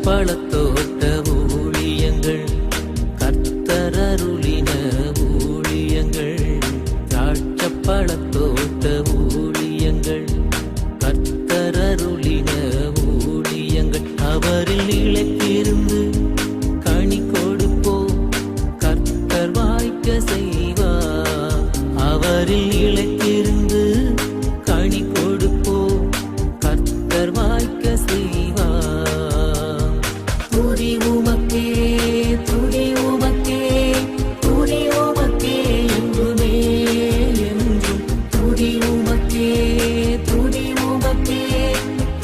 பழத்தோட்ட ஊழியங்கள், கர்த்தர் அருளின ஊழியங்கள். திராட்சை பழத்தோட்ட ஊழியங்கள், கர்த்தர் அருளின ஊழியங்கள். அவரில் நிலைத்திருந்து கனி கொடுப்போம், கர்த்தர் வாய்க்க செய்வார். அவரில் நிலைத்திருந்து கனி கொடுப்போம், கர்த்தர் வாய்க்க செய்வார். துதி உமக்கே, துதி உமக்கே, துதி உமக்கே என்றுமே என்றும். துதி உமக்கே, துதி உமக்கே,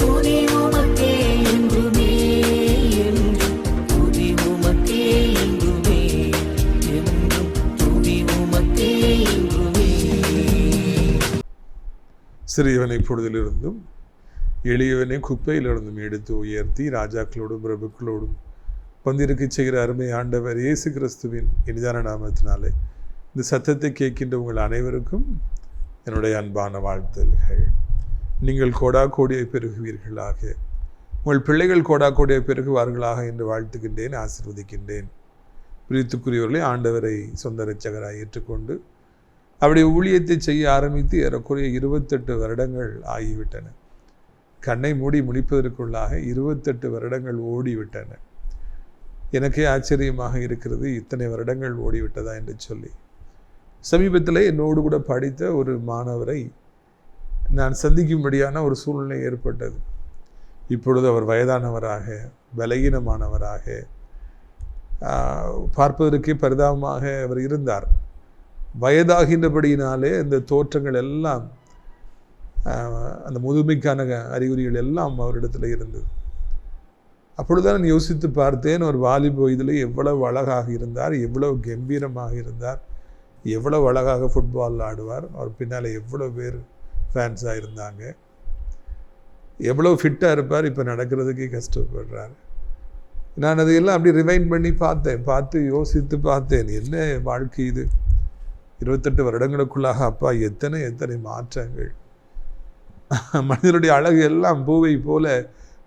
துதி உமக்கே என்றுமே என்றும். துதி உமக்கே என்றுமே என்றும். துதி உமக்கே என்றுமே. சிறியவனை பொழுதிலிருந்தும் எளியவனை குப்பையிலிருந்தும் எடுத்து உயர்த்தி ராஜாக்களோடும் பிரபுக்களோடும் பந்திருக்க செய்கிற அருமை ஆண்டவர் இயேசு கிறிஸ்துவின் இனிதான நாமத்தினாலே இந்த சத்தத்தை கேட்கின்ற உங்கள் அனைவருக்கும் என்னுடைய அன்பான வாழ்த்துதல்கள். நீங்கள் கோடா கோடியை பெருகுவீர்களாக, உங்கள் பிள்ளைகள் கோடா கோடியை பெருகுவார்களாக என்று வாழ்த்துகின்றேன், ஆசீர்வதிக்கின்றேன். பிரித்துக்குரியவர்களை ஆண்டவரை சொந்த இரட்சகராய் ஏற்றுக்கொண்டு அவருடைய ஊழியத்தை செய்ய ஆரம்பித்து ஏறக்குறைய 28 வருடங்கள் ஆகிவிட்டன. கண்ணை மூடி முடிப்பதற்குள்ளாக 28 வருடங்கள் ஓடிவிட்டன. எனக்கே ஆச்சரியமாக இருக்கிறது, இத்தனை வருடங்கள் ஓடிவிட்டதா என்று சொல்லி. சமீபத்தில் என்னோடு கூட படித்த ஒரு மாணவரை நான் சந்திக்கும்படியான ஒரு சூழ்நிலை ஏற்பட்டது. இப்பொழுது அவர் வயதானவராக, பலகீனமானவராக, பார்ப்பதற்கே பரிதாபமாக அவர் இருந்தார். வயதாகின்றபடியினாலே இந்த தோற்றங்கள் எல்லாம், அந்த முதுமைக்கான அறிகுறிகள் எல்லாம் அவரிடத்தில் இருந்தது. அப்பொழுதுதான் நான் யோசித்து பார்த்தேன், ஒரு வாலிப வயதில் எவ்வளவு அழகாக இருந்தார், எவ்வளவு கம்பீரமாக இருந்தார், எவ்வளவு அழகாக ஃபுட்பால் ஆடுவார், அவர் பின்னால் எவ்வளோ பேர் ஃபேன்ஸாக இருந்தாங்க, எவ்வளோ ஃபிட்டாக இருப்பார், இப்போ நடக்கிறதுக்கே கஷ்டப்படுறார். நான் அதையெல்லாம் அப்படி ரிவைண்ட் பண்ணி பார்த்து யோசித்து பார்த்தேன், என்ன வாழ்க்கை இது, 28 வருடங்களுக்குள்ளாக அப்பா எத்தனை மாற்றங்கள். மனிதனுடைய அழகு எல்லாம் பூவை போல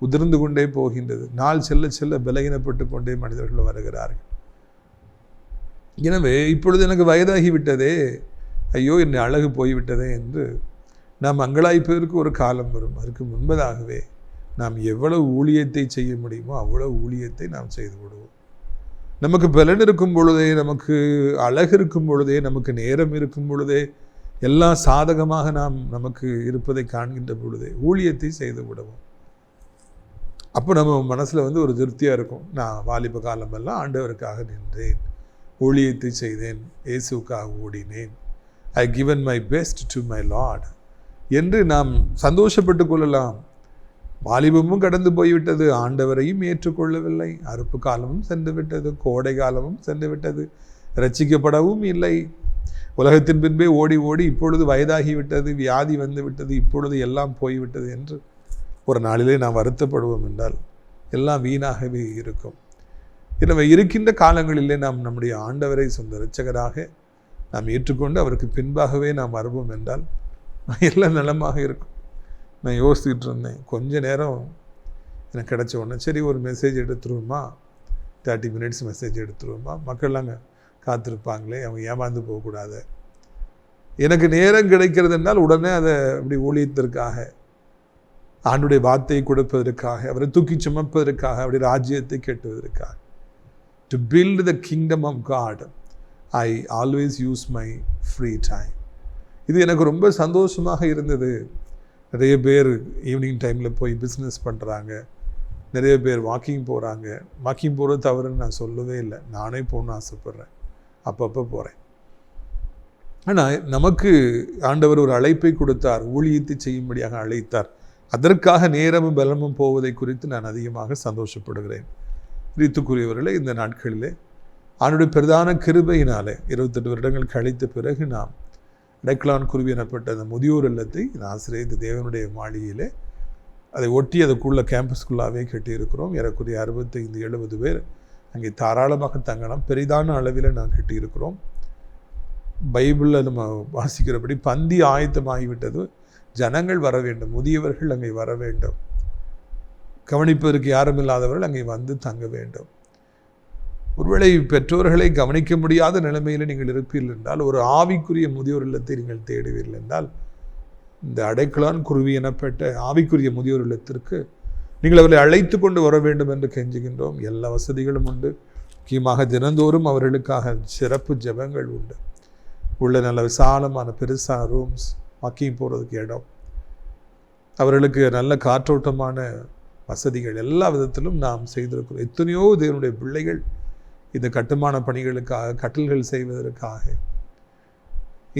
உதிர்ந்து கொண்டே போகின்றது. நாள் செல்ல செல்ல பலகீனப்பட்டு கொண்டே மனிதர்கள் வருகிறார்கள். எனவே இப்பொழுது எனக்கு வயதாகிவிட்டதே, ஐயோ என்னை அழகு போய்விட்டதே என்று நாம் அங்கலாய்ப்பதற்கு ஒரு காலம் வரும். அதுக்கு முன்பதாகவே நாம் எவ்வளவு ஊழியத்தை செய்ய முடியுமோ அவ்வளவு ஊழியத்தை நாம் செய்து விடுவோம். நமக்கு பலன் இருக்கும் பொழுதே, நமக்கு அழகு இருக்கும் பொழுதே, நமக்கு நேரம் இருக்கும் பொழுதே, எல்லாம் சாதகமாக நமக்கு இருப்பதை காண்கின்ற பொழுதே ஊழியத்தை செய்து விடுவோம். அப்போ நம்ம மனசில் ஒரு திருப்தியாக இருக்கும், நான் வாலிப காலமெல்லாம் ஆண்டவருக்காக நின்றேன், ஊழியத்தை செய்தேன், இயேசுக்காக ஓடினேன், I given my best to my Lord என்று நாம் சந்தோஷப்பட்டு கொள்ளலாம். வாலிபமும் கடந்து போய்விட்டது, ஆண்டவரையும் ஏற்றுக்கொள்ளவில்லை, அறுப்பு காலமும் சென்று விட்டது, கோடை காலமும் சென்று விட்டது, ரட்சிக்கப்படவும் இல்லை. உலகத்தின் பின்பே ஓடி ஓடி இப்பொழுது வயதாகிவிட்டது, வியாதி வந்து விட்டது, இப்பொழுது எல்லாம் போய்விட்டது என்று ஒரு நாளிலே நாம் வருத்தப்படுவோம் என்றால் எல்லாம் வீணாகவே இருக்கும். எனவே இருக்கின்ற காலங்களிலே நாம் நம்முடைய ஆண்டவரை சொந்த இரட்சகராக நாம் ஏற்றுக்கொண்டு அவருக்கு பின்பாகவே நாம் வருவோம் என்றால் எல்லாம் நலமாக இருக்கும். நான் யோசிச்சுக்கிட்டு இருந்தேன், கொஞ்ச நேரம் எனக்கு கிடச்ச உடனே சரி ஒரு மெசேஜ் எடுத்துருவோமா, 30 minutes மெசேஜ் எடுத்துருவோமா, மக்கள்லாம் காத்திருப்பாங்களே, அவங்க ஏமாந்து போகக்கூடாது. எனக்கு நேரம் கிடைக்கிறது என்றால் உடனே அதை அப்படி ஊழியத்திற்காக, ஆண்டுடைய வார்த்தையை கொடுப்பதற்காக, அவரை தூக்கி சுமப்பதற்காக, அவருடைய ராஜ்யத்தை கேட்டுவதற்காக, to build the kingdom of God, I always use my free time. இது எனக்கு ரொம்ப சந்தோஷமாக இருந்தது. நிறைய பேர் ஈவினிங் டைமில் போய் பிஸ்னஸ் பண்ணுறாங்க, நிறைய பேர் வாக்கிங் போகிறாங்க. வாக்கிங் போகிறது தவறுன்னு நான் சொல்லவே இல்லை, நானே போகணுன்னு ஆசைப்பட்றேன், அப்பப்போ போகிறேன். ஆனால் நமக்கு ஆண்டவர் ஒரு அழைப்பை கொடுத்தார், ஊழியத்தை செய்யும்படியாக அழைத்தார். அதற்காக நேரமும் பலமும் போவதை குறித்து நான் அதிகமாக சந்தோஷப்படுகிறேன். பிரித்துக்குரியவர்களே, இந்த நாட்களிலே அவனுடைய பிரதான கிருபையினாலே 28 வருடங்கள் கழித்த பிறகு நாம் இடைக்கலான் குருவி எனப்பட்ட அந்த முதியோர் இல்லத்தை ஆசிரியர் தேவனுடைய மாளிகையிலே அதை ஒட்டி அதுக்குள்ள கேம்பஸ்குள்ளாகவே கட்டியிருக்கிறோம். ஏறக்குறைய 65-70 பேர் அங்கே தாராளமாக தங்கலாம். பெரிதான அளவில் நான் கட்டியிருக்கிறோம். பைபிளில் நம்ம வாசிக்கிறபடி பந்தி ஆயத்தமாகிவிட்டது, ஜனங்கள் வர வேண்டும், முதியவர்கள் அங்கே வர வேண்டும். கவனிப்பதற்கு யாரும் இல்லாதவர்கள் அங்கே வந்து தங்க வேண்டும். ஒருவேளை பெற்றோர்களை கவனிக்க முடியாத நிலைமையில் நீங்கள் இருப்பீர்கள் என்றால், ஒரு ஆவிக்குரிய முதியோர் இல்லத்தை நீங்கள் தேடுவீர்கள் என்றால், இந்த அடைக்கலான் குருவி எனப்பட்ட ஆவிக்குரிய முதியோர் இல்லத்திற்கு நீங்கள் அவர்களை அழைத்து கொண்டு வர வேண்டும் என்று கெஞ்சுகின்றோம். எல்லா வசதிகளும் உண்டு. முக்கியமாக தினந்தோறும் அவர்களுக்காக சிறப்பு ஜெபங்கள் உண்டு. உள்ள நல்ல விசாலமான பெருசான ரூம்ஸ், வாக்கிங் போகிறதுக்கு இடம், அவர்களுக்கு நல்ல காற்றோட்டமான வசதிகள் எல்லா விதத்திலும் நாம் செய்திருக்கிறோம். எத்தனையோ தேவனுடைய பிள்ளைகள் இந்த கட்டுமான பணிகளுக்காக, கட்டில்கள் செய்வதற்காக,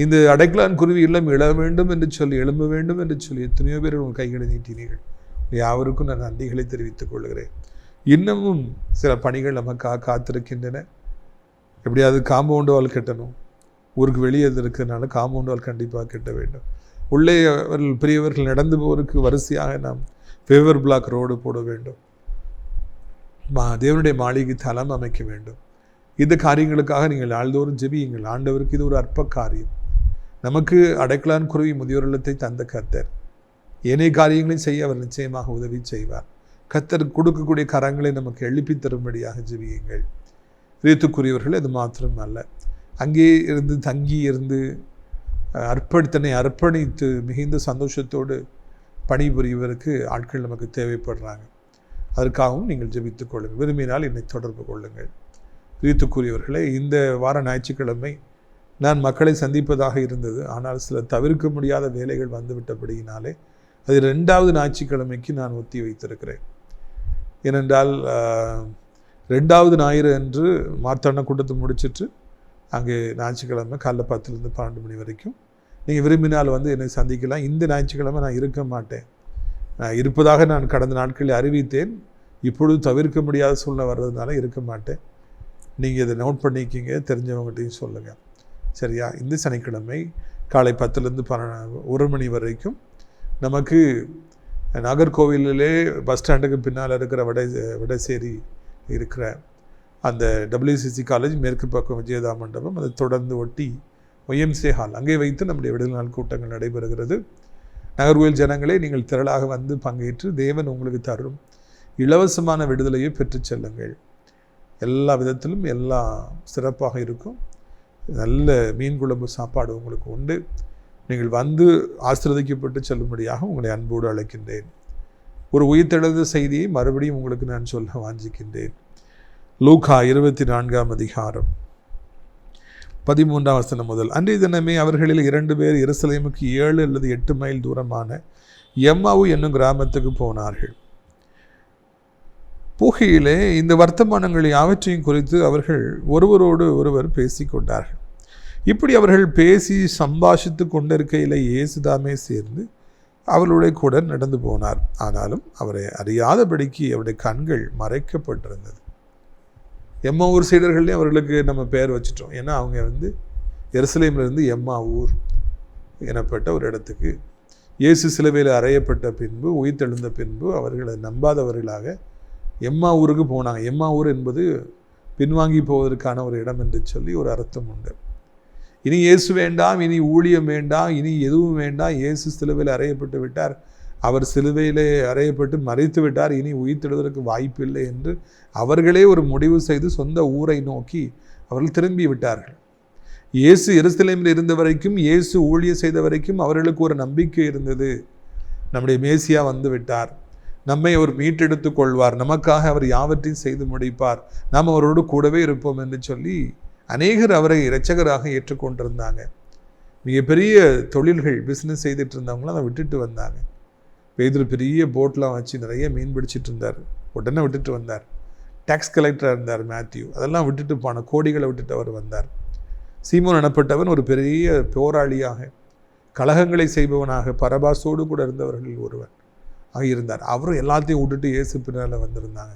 இந்த அடைக்கலான் குருவி இல்லம் எழ வேண்டும் என்று சொல்லி, எழும்ப வேண்டும் என்று சொல்லி எத்தனையோ பேர் உங்கள் கைகளை நீட்டினீர்கள். யாவருக்கும் நான் நன்றிகளை தெரிவித்துக் கொள்கிறேன். இன்னமும் சில பணிகள் நமக்காக காத்திருக்கின்றன. எப்படியாவது காம்பவுண்ட் வால் கட்டணும். ஊருக்கு வெளியே இருக்கிறதுனால காம்பவுண்ட் வால் கண்டிப்பாக கட்ட வேண்டும். உள்ளே அவர்கள் பெரியவர்கள் நடந்து போவதற்கு வரிசையாக நாம் ஃபேவர் பிளாக் ரோடு போட வேண்டும். தேவனுடைய மாளிகை தளம் அமைக்க வேண்டும். இந்த காரியங்களுக்காக நீங்கள் நாள்தோறும் ஜெபியுங்கள். ஆண்டவருக்கு இது ஒரு அற்ப காரியம். நமக்கு அடைக்கலான் குருவி முதியோர் இல்லத்தை தந்த கர்த்தர் ஏனைய காரியங்களையும் செய்ய அவர் நிச்சயமாக உதவி செய்வார். கர்த்தர் கொடுக்கக்கூடிய கரங்களை நமக்கு எழுப்பி தரும்படியாக ஜெபியுங்கள். ரீத்துக்குரியவர்கள் அது மாத்திரம் அல்ல, அங்கே இருந்து தங்கி இருந்து தன்னை அர்ப்பணித்து மிகுந்த சந்தோஷத்தோடு பணிபுரிவதற்கு ஆட்கள் நமக்கு தேவைப்படுறாங்க. அதற்காகவும் நீங்கள் ஜெபித்துக் கொள்ளுங்கள். விரும்பினால் என்னை தொடர்பு கொள்ளுங்கள். ரீத்துக்குரியவர்களே, இந்த வார ஞாயிற்றுக்கிழமை நான் மக்களை சந்திப்பதாக இருந்தது. ஆனால் சில தவிர்க்க முடியாத வேலைகள் வந்துவிட்டபடியினாலே அது 2வது ஞாயிற்றுக்கிழமைக்கு நான் ஒத்தி வைத்திருக்கிறேன். ஏனென்றால் 2வது ஞாயிறு அன்று மார்த்தாண்ட கூட்டத்தை முடிச்சுட்டு அங்கே ஞாயிற்றுக்கிழமை காலைல 10லேருந்து 12 மணி வரைக்கும் நீங்கள் விரும்பினால் வந்து என்னை சந்திக்கலாம். இந்த ஞாயிற்றுக்கிழமை நான் இருக்க மாட்டேன். நான் இருப்பதாக நான் கடந்த நாட்களில் அறிவித்தேன். இப்பொழுது தவிர்க்க முடியாத சூழ்நிலை வர்றதுனால இருக்க மாட்டேன். நீங்கள் இதை நோட் பண்ணிக்கிங்க, தெரிஞ்சவங்ககிட்டையும் சொல்லுங்கள். சரியா? இந்த சனிக்கிழமை காலை 10லேருந்து 1 மணி வரைக்கும் நமக்கு நாகர்கோவிலே பஸ் ஸ்டாண்டுக்கு பின்னால் இருக்கிற வடசேரி இருக்கிற அந்த WCC காலேஜ் மேற்கு பக்கம் விஜயதா மண்டபம், அதை தொடர்ந்து ஒட்டி YMCA ஹால், அங்கே வைத்து நம்முடைய விடுதலை நாள் கூட்டங்கள் நடைபெறுகிறது. நாகர்கோவில் ஜனங்களே, நீங்கள் திரளாக வந்து பங்கேற்று தேவன் உங்களுக்கு தரும் இலவசமான விடுதலையை பெற்று செல்லுங்கள். எல்லா விதத்திலும் எல்லாம் சிறப்பாக இருக்கும். நல்ல மீன் குழம்பு சாப்பாடு உங்களுக்கு உண்டு. நீங்கள் வந்து ஆசீர்வதிக்கப்பட்டு செல்லும்படியாக உங்களை அன்போடு அழைக்கின்றேன். ஒரு உயிர்த்தெழுந்த செய்தியை மறுபடியும் உங்களுக்கு நான் சொல்ல வாஞ்சிக்கின்றேன். லூக்கா 24ஆம் அதிகாரம் 13ஆம் வசனம் முதல். அன்றைய தினமே அவர்களில் 2 பேர் எருசலேமுக்கு 7 அல்லது 8 மைல் தூரமான எம்மாவு என்னும் கிராமத்துக்கு போனார்கள். போகையிலே இந்த வர்த்தமானங்கள் யாவற்றையும் குறித்து அவர்கள் ஒருவரோடு ஒருவர் பேசிக்கொண்டார்கள். இப்படி அவர்கள் பேசி சம்பாஷித்து கொண்டிருக்கையில் இயேசுதாமே சேர்ந்து அவர்களுடைய கூட நடந்து போனார். ஆனாலும் அவரை அறியாதபடிக்கு அவருடைய கண்கள் மறைக்கப்பட்டிருந்தது. எம்மாவூர் சீடர்கள்லேயும் அவர்களுக்கு நம்ம பெயர் வச்சுட்டோம். ஏன்னா அவங்க வந்து எருசலேமிலிருந்து எம்மாவூர் எனப்பட்ட ஒரு இடத்துக்கு இயேசு சிலுவையில் அறையப்பட்ட பின்பு உயிர்த்தெழுந்த பின்பு அவர்களை நம்பாதவர்களாக எம்மாவூருக்கு போனாங்க. எம்மாவூர் என்பது பின்வாங்கி போவதற்கான ஒரு இடம் என்று சொல்லி ஒரு அர்த்தம் உண்டு. இனி இயேசு வேண்டாம், இனி ஊழியம் வேண்டாம், இனி எதுவும் வேண்டாம், இயேசு சிலுவையில் அறையப்பட்டு விட்டார், அவர் சிலுவையிலே அறையப்பட்டு மறைத்து விட்டார், இனி உயிர்த்தெழுவதற்கு வாய்ப்பு இல்லை என்று அவர்களே ஒரு முடிவு செய்து சொந்த ஊரை நோக்கி அவர்கள் திரும்பி விட்டார்கள். இயேசு எருசலேமில் இருந்த வரைக்கும், இயேசு ஊழியம் செய்த வரைக்கும் அவர்களுக்கு ஒரு நம்பிக்கை இருந்தது. நம்முடைய மேசியா வந்து விட்டார், நம்மை அவர் மீட்டெடுத்து கொள்வார், நமக்காக அவர் யாவற்றையும் செய்து முடிப்பார், நாம் அவரோடு கூடவே இருப்போம் என்று சொல்லி அநேகர் அவரை இரட்சகராக ஏற்றுக்கொண்டிருந்தாங்க. மிகப்பெரிய தொழில்கள் பிஸ்னஸ் செய்துட்டு இருந்தவங்களாம் அதை விட்டுட்டு வந்தாங்க. பேதுரு பெரிய போட்லாம் வச்சு நிறைய மீன் பிடிச்சிட்டு இருந்தார், உடனே விட்டுட்டு வந்தார். டேக்ஸ் கலெக்டராக இருந்தார் மேத்யூ, அதெல்லாம் விட்டுட்டு போன கோடிகளை விட்டுட்டு அவர் வந்தார். சீமோன் எனப்பட்டவன் ஒரு பெரிய போராளியாக, கலகங்களை செய்பவனாக, பரபாசோடு கூட இருந்தவர்கள் ஒருவன் இருந்தார். அவரும் எல்லாத்தையும் விட்டுட்டு இயேசு பின்னால் வந்திருந்தாங்க.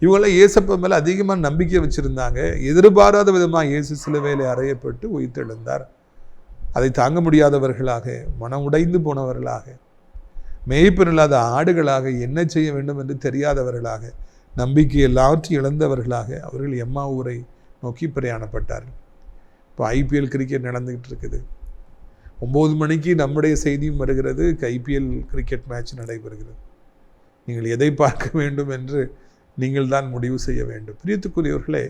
இவங்களாம் இயேசப்ப மேலே அதிகமாக நம்பிக்கை வச்சுருந்தாங்க. எதிர்பாராத விதமாக இயேசு சிலுவையிலே அறையப்பட்டு உயிர்த்தெழுந்தார். அதை தாங்க முடியாதவர்களாக, மனம் உடைந்து போனவர்களாக, மேய்ப்பன் இல்லாத ஆடுகளாக, என்ன செய்ய வேண்டும் என்று தெரியாதவர்களாக, நம்பிக்கை எல்லாவற்றையும் இழந்தவர்களாக அவர்கள் எம்மாவூரை நோக்கி பிரயாணப்பட்டார்கள். இப்போ IPL கிரிக்கெட் நடந்துக்கிட்டு இருக்குது. 9 மணிக்கு நம்முடைய செய்தியும் வருகிறது. IPL கிரிக்கெட் மேட்ச் நடைபெறுகிறது. நீங்கள் எதை பார்க்க வேண்டும் என்று நீங்கள் தான் முடிவு செய்ய வேண்டும். பிரியத்துக்குரியவர்களே,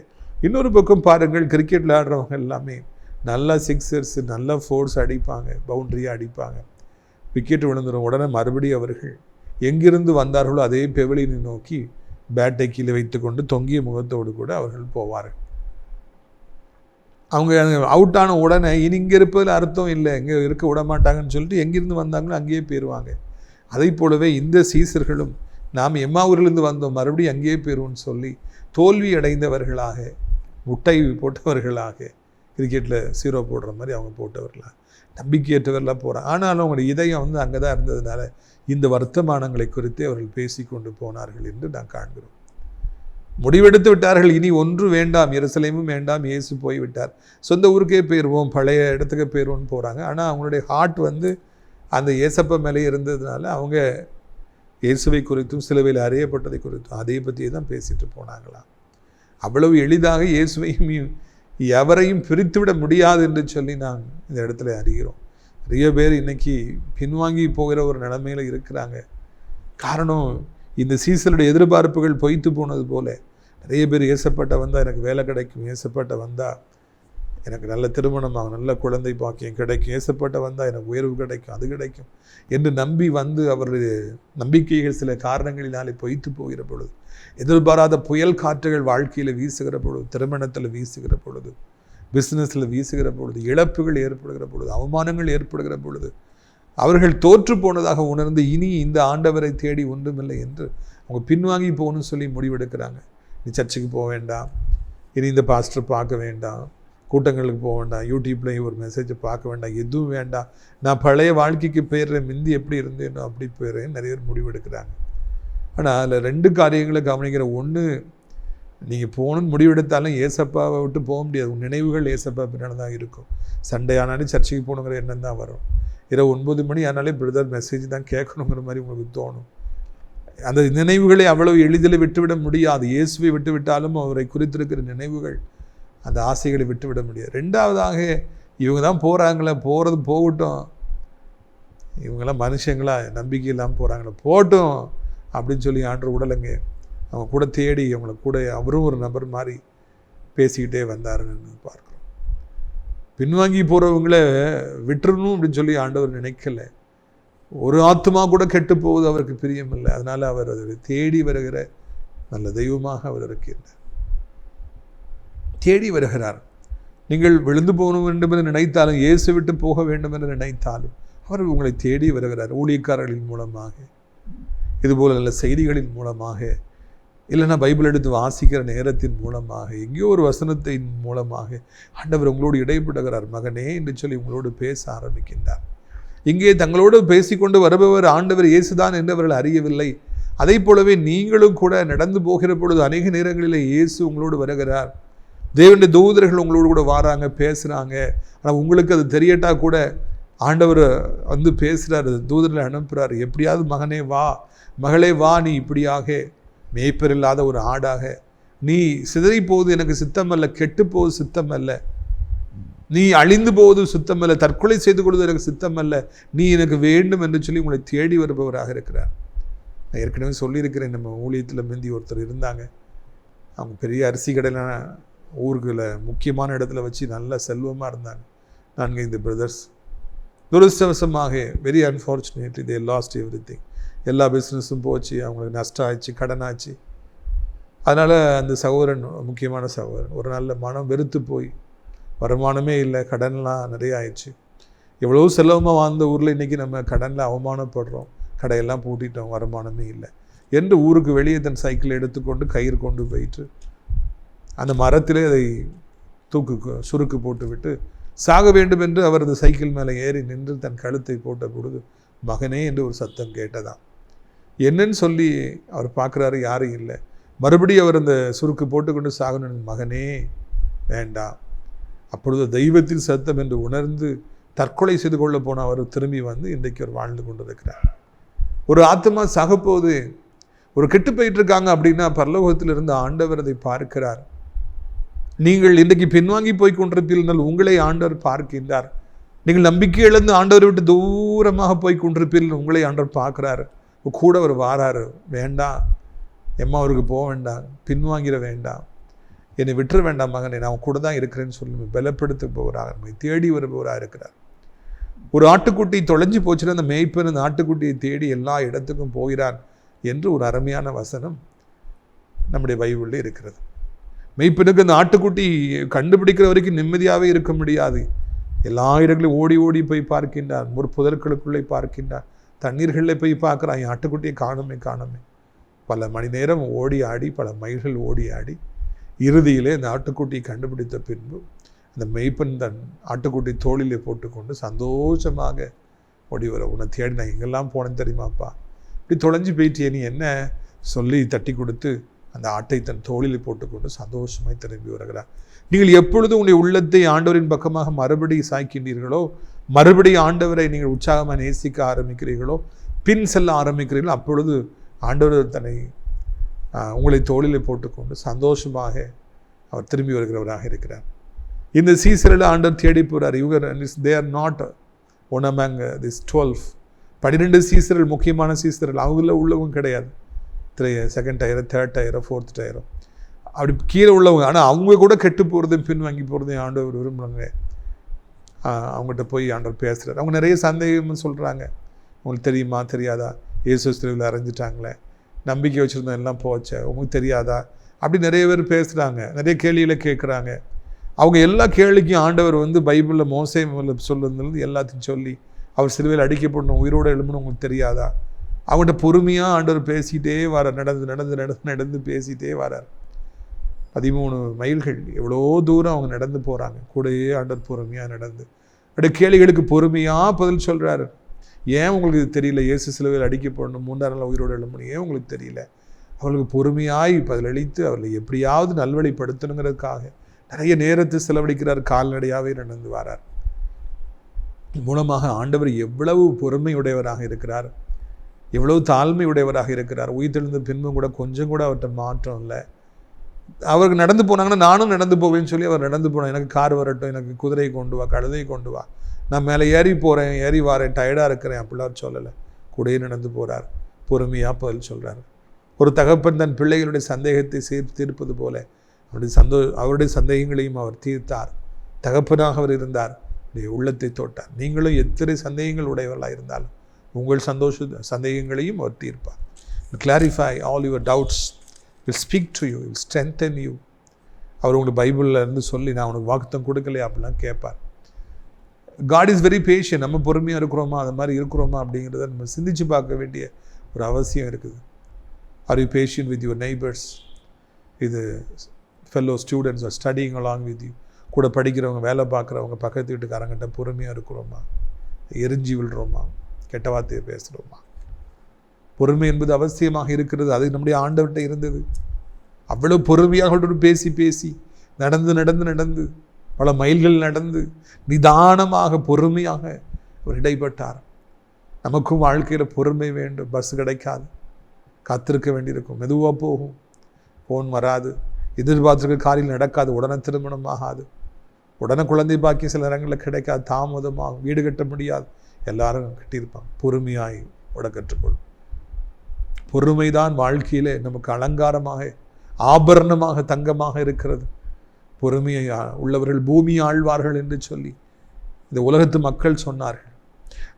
இன்னொரு பக்கம் பாருங்கள், கிரிக்கெட் விளையாடுறவங்க எல்லாமே நல்லா சிக்ஸர்ஸ், நல்லா ஃபோர்ஸ் அடிப்பாங்க, பவுண்டரியாக அடிப்பாங்க. விக்கெட் விழுந்துடும். உடனே மறுபடியும் அவர்கள் எங்கிருந்து வந்தார்களோ அதே பெவிலியனை நோக்கி பேட்டை கீழே வைத்துக்கொண்டு தொங்கிய முகத்தோடு கூட அவர்கள் போவார்கள். அவங்க அவுட் ஆன உடனே இனி இங்கே இருப்பதில் அர்த்தம் இல்லை, இங்கே இருக்க விட மாட்டாங்கன்னு சொல்லிட்டு எங்கிருந்து வந்தாங்களோ அங்கேயே போயிடுவாங்க. அதை போலவே இந்த சீசர்களும் நாம் எம்மாவூரிலிருந்து வந்தோம் மறுபடியும் அங்கேயே போயிடுவோம்னு சொல்லி தோல்வி அடைந்தவர்களாக, முட்டை போட்டவர்களாக, கிரிக்கெட்டில் 0 போடுற மாதிரி அவங்க போட்டவர்களாக, நம்பிக்கையற்றவர்களாக போகிறாங்க. ஆனாலும் அவங்களுடைய இதயம் அங்கே தான் இருந்ததுனால இந்த வர்த்தமானங்களை குறித்து அவர்கள் பேசி கொண்டு போனார்கள் என்று நான் காண்கிறோம். முடிவெடுத்து விட்டார்கள், இனி ஒன்று வேண்டாம், எருசலேமும் வேண்டாம், இயேசு போய்விட்டார், சொந்த ஊருக்கே போயிடுவோம், பழைய இடத்துக்கு போயிடுவோம்னு போகிறாங்க. ஆனால் அவங்களுடைய ஹார்ட் அந்த இயேசப்பா மேலே இருந்ததுனால அவங்க இயேசுவை குறித்தும் சிலுவையில் அறியப்பட்டதை குறித்தும் அதை பற்றியே தான் பேசிட்டு போனாங்களாம். அவ்வளவு எளிதாக இயேசுவையும் எவரையும் பிரித்துவிட முடியாது என்று சொல்லி நான் இந்த இடத்துல அறிகிறோம். நிறைய பேர் இன்னைக்கு பின்வாங்கி போகிற ஒரு நிலைமையில் இருக்கிறாங்க. காரணம், இந்த சீசனுடைய எதிர்பார்ப்புகள் பொய்த்து போனது போல நிறைய பேர் இயேசப்பட்ட வந்தால் எனக்கு வேலை கிடைக்கும், இயேசப்பட்ட வந்தால் எனக்கு நல்ல திருமணமாகும், நல்ல குழந்தை பாக்கியம் கிடைக்கும், இயேசப்பட்ட வந்தால் எனக்கு உயர்வு கிடைக்கும், அது கிடைக்கும் என்று நம்பி அவருடைய நம்பிக்கைகள் சில காரணங்களினாலே பொய்த்து போகிற பொழுது, எதிர்பாராத புயல் காற்றுகள் வாழ்க்கையில் வீசுகிற பொழுது, திருமணத்தில் வீசுகிற பொழுது, பிஸ்னஸில் வீசுகிற பொழுது, இழப்புகள் ஏற்படுகிற பொழுது, அவமானங்கள் ஏற்படுகிற பொழுது அவர்கள் தோற்று போனதாக உணர்ந்து இனி இந்த ஆண்டவரை தேடி ஒன்றுமில்லை என்று அவங்க பின்வாங்கி போகணும்னு சொல்லி முடிவெடுக்கிறாங்க. நீ சர்ச்சுக்கு போக வேண்டாம், இனி இந்த பாஸ்டர் பார்க்க வேண்டாம், கூட்டங்களுக்கு போக வேண்டாம், யூடியூப்லேயும் ஒரு மெசேஜை பார்க்க வேண்டாம், எதுவும் வேண்டாம், நான் பழைய வாழ்க்கைக்கு போயிடுறேன், மிந்தி எப்படி இருந்தேனோ அப்படி போயிடுறேன் நிறைய பேர் முடிவெடுக்கிறாங்க. ஆனால் அதில் 2 காரியங்களை கவனிக்கிற. ஒன்று, நீங்கள் போகணுன்னு முடிவெடுத்தாலும் ஏசப்பாவை விட்டு போக முடியாது. உன் நினைவுகள் ஏசப்பா பின்னால் தான் இருக்கும். சண்டே ஆனாலும் சர்ச்சைக்கு போகணுங்கிற எண்ணம் தான் வரும். இரவு 9 மணி ஆனாலே பிரதர் மெசேஜ் தான் கேட்கணுங்கிற மாதிரி உங்களுக்கு தோணும். அந்த நினைவுகளை அவ்வளவு எளிதில் விட்டுவிட முடியாது. இயேசுவை விட்டு விட்டாலும் அவரை குறித்திருக்கிற நினைவுகள், அந்த ஆசைகளை விட்டுவிட முடியாது. 2வதாக, இவங்க தான் போகிறாங்களே, போகிறது போகட்டும், இவங்கெல்லாம் மனுஷங்களா, நம்பிக்கை இல்லாமல் போகிறாங்களே, போட்டும் அப்படின்னு சொல்லி ஆண்டவர் உடலைங்க அவங்க கூட தேடி அவங்கள கூட அவரும் ஒரு நபர் மாதிரி பேசிக்கிட்டே வந்தாருன்னு பார்க்குறோம். பின்வாங்கி போகிறவங்கள விட்டுறணும் அப்படின்னு சொல்லி ஆண்டவர் நினைக்கல. ஒரு ஆத்மா கூட கெட்டு போவது அவருக்கு பிரியமில்லை. அதனால் அவர் அதை தேடி வருகிற நல்ல தெய்வமாக அவர் இருக்கின்றார். தேடி வருகிறார். நீங்கள் விழுந்து போக வேண்டும் என்று நினைத்தாலும், இயேசு விட்டு போக வேண்டும் என்று நினைத்தாலும் அவர் உங்களை தேடி வருகிறார். ஊழியக்காரர்களின் மூலமாக, இதுபோல் நல்ல செய்திகளின் மூலமாக, இல்லைன்னா பைபிள் எடுத்து வாசிக்கிற நேரத்தின் மூலமாக, எங்கேயோ ஒரு வசனத்தின் மூலமாக ஆண்டவர் உங்களோடு இடைப்படுகிறார். மகனே என்று சொல்லி உங்களோடு பேச ஆரம்பிக்கின்றார். இங்கே தங்களோடு பேசிக்கொண்டு வருபவர் ஆண்டவர் இயேசுதான் என்று அவர்கள் அறியவில்லை. அதை போலவே நீங்களும் கூட நடந்து போகிற பொழுது அநேக நேரங்களில் இயேசு உங்களோடு வருகிறார். தேவனுடைய தூதர்கள் உங்களோடு கூட வராங்க, பேசுகிறாங்க. ஆனால் உங்களுக்கு அது தெரியட்டா கூட ஆண்டவர் பேசுகிறார், தூதர்களை அனுப்புகிறார். எப்படியாவது மகனே வா, மகளே வா, நீ இப்படியாக மேய்ப்பர் இல்லாத ஒரு ஆடாக, நீ சிதறி போவது எனக்கு சித்தம் அல்ல, கெட்டு போவது சித்தம் அல்ல, நீ அழிந்து போவது சுத்தம் அல்ல, தற்கொலை செய்து கொள்வது எனக்கு சித்தம் அல்ல, நீ எனக்கு வேண்டும் என்று சொல்லி உங்களை தேடி வருபவராக இருக்கிறார். நான் ஏற்கனவே சொல்லியிருக்கிறேன், நம்ம ஊழியத்தில் முந்தி ஒருத்தர் இருந்தாங்க. அவங்க பெரிய அரிசி கடையில் ஊருக்குள்ள முக்கியமான இடத்துல வச்சு நல்ல செல்வமாக இருந்தாங்க. 4-5 பிரதர்ஸ். துரதிர்ஷ்டவசமாக, very unfortunately they lost everything. எல்லா பிஸ்னஸும் போச்சு, அவங்களுக்கு நஷ்டம் ஆச்சு, கடன் ஆச்சு. அதனால் அந்த சகோதரன், முக்கியமான சகோதரன், ஒரு நல்ல மனம் வெறுத்து போய், வருமானமே இல்லை, கடன்லாம் நிறைய ஆயிடுச்சு. எவ்வளோ செலவமாக வாழ்ந்த ஊரில் இன்றைக்கி நம்ம கடனில் அவமானப்படுறோம், கடையெல்லாம் பூட்டிட்டோம், வருமானமே இல்லை என்று ஊருக்கு வெளியே தன் சைக்கிளை எடுத்துக்கொண்டு கயிறு கொண்டு போயிட்டு அந்த மரத்திலே அதை சுருக்கு போட்டு விட்டு சாக வேண்டும் என்று அவரது சைக்கிள் மேலே ஏறி நின்று தன் கழுத்தை போட்ட பொழுது மகனே என்று ஒரு சத்தம் கேட்டதாம். என்னன்னு சொல்லி அவர் பார்க்குறாரு, யாரும் இல்லை. மறுபடியும் அவர் அந்த சுருக்கு போட்டுக்கொண்டு சாகணும், மகனே வேண்டாம். அப்பொழுது தெய்வத்தின் சத்தம் என்று உணர்ந்து தற்கொலை செய்து கொள்ள போன அவர் திரும்பி இன்றைக்கு அவர் வாழ்ந்து கொண்டு இருக்கிறார். ஒரு ஆத்மா சாகப்போது, ஒரு கெட்டு போயிட்டு இருக்காங்க அப்படின்னா பரலோகத்தில் இருந்து ஆண்டவர் அதை பார்க்கிறார். நீங்கள் இன்றைக்கு பின்வாங்கி போய் கொண்டிருப்பீர்கள், உங்களை ஆண்டவர் பார்க்கின்றார். நீங்கள் நம்பிக்கை இழந்து ஆண்டவரை விட்டு தூரமாக போய் கொண்டிருப்பீர்கள், உங்களை ஆண்டவர் பார்க்கிறார். கூட அவர் வாராரு, வேண்டாம் எம்மா அவருக்கு போக வேண்டாம், பின்வாங்கிட வேண்டாம், என்னை விட்டுற வேண்டாம் மகன், நான் கூட தான் இருக்கிறேன்னு சொல்லி பலப்படுத்த போகிறார், நம்மை தேடி வருபவராக இருக்கிறார். ஒரு ஆட்டுக்குட்டி தொலைஞ்சு போச்சுன்னா அந்த மேய்ப்பன் அந்த ஆட்டுக்குட்டியை தேடி எல்லா இடத்துக்கும் போகிறான் என்று ஒரு அருமையான வசனம் நம்முடைய பைபிளில் இருக்கிறது. மெய்ப்பனுக்கு அந்த ஆட்டுக்குட்டி கண்டுபிடிக்கிற வரைக்கும் நிம்மதியாகவே இருக்க முடியாது. எல்லா இடங்களையும் ஓடி ஓடி போய் பார்க்கின்றான், ஒரு புதற்களுக்குள்ளே பார்க்கின்றான், தண்ணீர்களில் போய் பார்க்குறான், என் ஆட்டுக்குட்டியை காணுமே காணுமே. பல மணி நேரம் ஓடி ஆடி, பல மைல்கள் ஓடி ஆடி, இறுதியிலே அந்த ஆட்டுக்குட்டியை கண்டுபிடித்த பின்பு அந்த மெய்ப்பன் தன் ஆட்டுக்குட்டி தோளிலே போட்டுக்கொண்டு சந்தோஷமாக ஓடி வர, உன்னை தேடி நான் எங்கெல்லாம் போனேன்னு தெரியுமாப்பா, இப்படி தொலைஞ்சு போயிட்டே நீ என்ன சொல்லி தட்டி கொடுத்து அந்த ஆட்டை தன் தோளிலே போட்டுக்கொண்டு சந்தோஷமாய் திரும்பி வருகிறார். நீங்கள் எப்பொழுது உங்களுடைய உள்ளத்தை ஆண்டவரின் பக்கமாக மறுபடி சாய்க்கின்றீர்களோ, மறுபடி ஆண்டவரை நீங்கள் உற்சாகமாக நேசிக்க ஆரம்பிக்கிறீர்களோ, பின் செல்ல ஆரம்பிக்கிறீர்களோ, அப்பொழுது ஆண்டவர் தன்னை உங்களை தோளிலே போட்டுக்கொண்டு சந்தோஷமாக அவர் திரும்பி வருகிறவராக இருக்கிறார். இந்த சீசரில் ஆண்டவர் தேடி போகிறார். They are not one among this 12. 12 சீசர்கள் முக்கியமான சீசர்கள், அவங்கள உள்ளவங்க கிடையாது. செகண்ட் டயரோ, தேர்ட் டயரோ, ஃபோர்த் டயரோ, அப்படி கீழே உள்ளவங்க. ஆனால் அவங்க கூட கெட்டு போகிறதையும் பின் வாங்கி போகிறதையும் ஆண்டவர் விரும்புகிறாங்க. அவங்ககிட்ட போய் ஆண்டவர் பேசுகிறார். அவங்க நிறைய சந்தேகம் சொல்கிறாங்க. உங்களுக்கு தெரியுமா தெரியாதா, இயேசு சிலுவையில் அறைஞ்சிட்டாங்களே, நம்பிக்கை வச்சுருந்தோம் எல்லாம் போச்சே, உங்களுக்கு தெரியாதா, அப்படி நிறைய பேர் பேசுகிறாங்க, நிறைய கேள்விகளை கேட்குறாங்க. அவங்க எல்லா கேள்விக்கும் ஆண்டவர் பைபிளில் மோசே சொல்லுறது எல்லாத்தையும் சொல்லி, அவர் சிலுவையில் அடிக்கப்படணும், உயிரோடு எழும்பணும், உங்களுக்கு தெரியாதா, அவங்கள்ட்ட பொறுமையாக ஆண்டவர் பேசிகிட்டே வரார். நடந்து நடந்து நடந்து நடந்து பேசிகிட்டே வரார். 13 மைல்கள் எவ்வளோ தூரம் அவங்க நடந்து போகிறாங்க. கூடயே ஆண்டவர் பொறுமையாக நடந்து அப்படியே கேள்விகளுக்கு பொறுமையாக பதில் சொல்கிறாரு. ஏன் உங்களுக்கு இது தெரியல, இயேசு சிலுவையில் அடிக்கப்படணும், 3ஆம் நாள் உயிரோடு எழும்பணும், ஏன் உங்களுக்கு தெரியல? அவர்களுக்கு பொறுமையாய் பதிலளித்து அவர்களை எப்படியாவது நல்வழிப்படுத்தணுங்கிறதுக்காக நிறைய நேரத்தை செலவழிக்கிறார். கால்நடையாகவே நடந்து வரார். மூலமாக ஆண்டவர் எவ்வளவு பொறுமையுடையவராக இருக்கிறார், எவ்வளவு தாழ்மையுடையவராக இருக்கிறார். உயிர்த்தெழுந்த பின்பும் கூட கொஞ்சம் கூட அவர்கிட்ட மாற்றம் இல்லை. அவருக்கு நடந்து போனாங்கன்னா நானும் நடந்து போவேன்னு சொல்லி அவர் நடந்து போனேன். எனக்கு கார் வரட்டும், எனக்கு குதிரை கொண்டு வா, கழுதை கொண்டு வா, நான் மேலே ஏறி போகிறேன், ஏறி வாரேன், டயர்டாக இருக்கிறேன், அப்படிலாம் சொல்லலை. கூடயே நடந்து போகிறார், பொறுமையாக பதில் சொல்கிறார். ஒரு தகப்பன் தன் பிள்ளைகளுடைய சந்தேகத்தை தீர்ப்பது போல அவருடைய சந்தேகங்களையும் அவர் தீர்த்தார். தகப்பனாக அவர் இருந்தார், உள்ளத்தை தொட்டார். நீங்களும் எத்தனை சந்தேகங்கள் உடையவர்களாக இருந்தாலும் உங்கள் சந்தேகங்களையும் அவர் தீர்ப்பார். Clarify all your doubts, will speak to you, will strengthen you. அவர் உங்களுக்கு பைபிளில் இருந்து சொல்லி நான் உனக்கு வாக்குத்தம் கொடுக்கலையா அப்படிலாம் கேட்பார். God is very patient. நம்ம பொறுமையாக இருக்கிறோமா, அது மாதிரி இருக்கிறோமா அப்படிங்கிறத நம்ம சிந்திச்சு பார்க்க வேண்டிய ஒரு அவசியம் இருக்குது. Are you patient with your neighbours? இது fellow students are studying along with you. கூட படிக்கிறவங்க, வேலை பார்க்குறவங்க, பக்கத்து வீட்டுக்காரங்கிட்ட பொறுமையாக இருக்கிறோமா, எரிஞ்சு விழுறோமா, கெட்ட வார்த்தையை பேசுகிறோமா? பொறுமை என்பது அவசியமாக இருக்கிறது. அது நம்முடைய ஆண்டவர்கிட்ட இருந்தது. அவ்வளோ பொறுமையாக பேசி பேசி நடந்து நடந்து நடந்து பல மைல்கள் நடந்து நிதானமாக பொறுமையாக அவர் இடைப்பட்டார். நமக்கும் வாழ்க்கையில் பொறுமை வேண்டும். பஸ் கிடைக்காது, காத்திருக்க வேண்டியிருக்கும், மெதுவாக போகும், ஃபோன் வராது, எதிர்பார்த்துருக்க காரியம் நடக்காது, உடனே திருமணம் ஆகாது, உடனே குழந்தை பாக்கியம் சில இடங்களில் கிடைக்காது, தாமதமாகும், வீடு கட்ட முடியாது, எல்லாரும் கட்டியிருப்பாங்க. பொறுமையாய் உட கற்றுக்கொள்ளும். பொறுமைதான் வாழ்க்கையிலே நமக்கு அலங்காரமாக, ஆபரணமாக, தங்கமாக இருக்கிறது. பொறுமையை உள்ளவர்கள் பூமி ஆழ்வார்கள் என்று சொல்லி இந்த உலகத்து மக்கள் சொன்னார்கள்.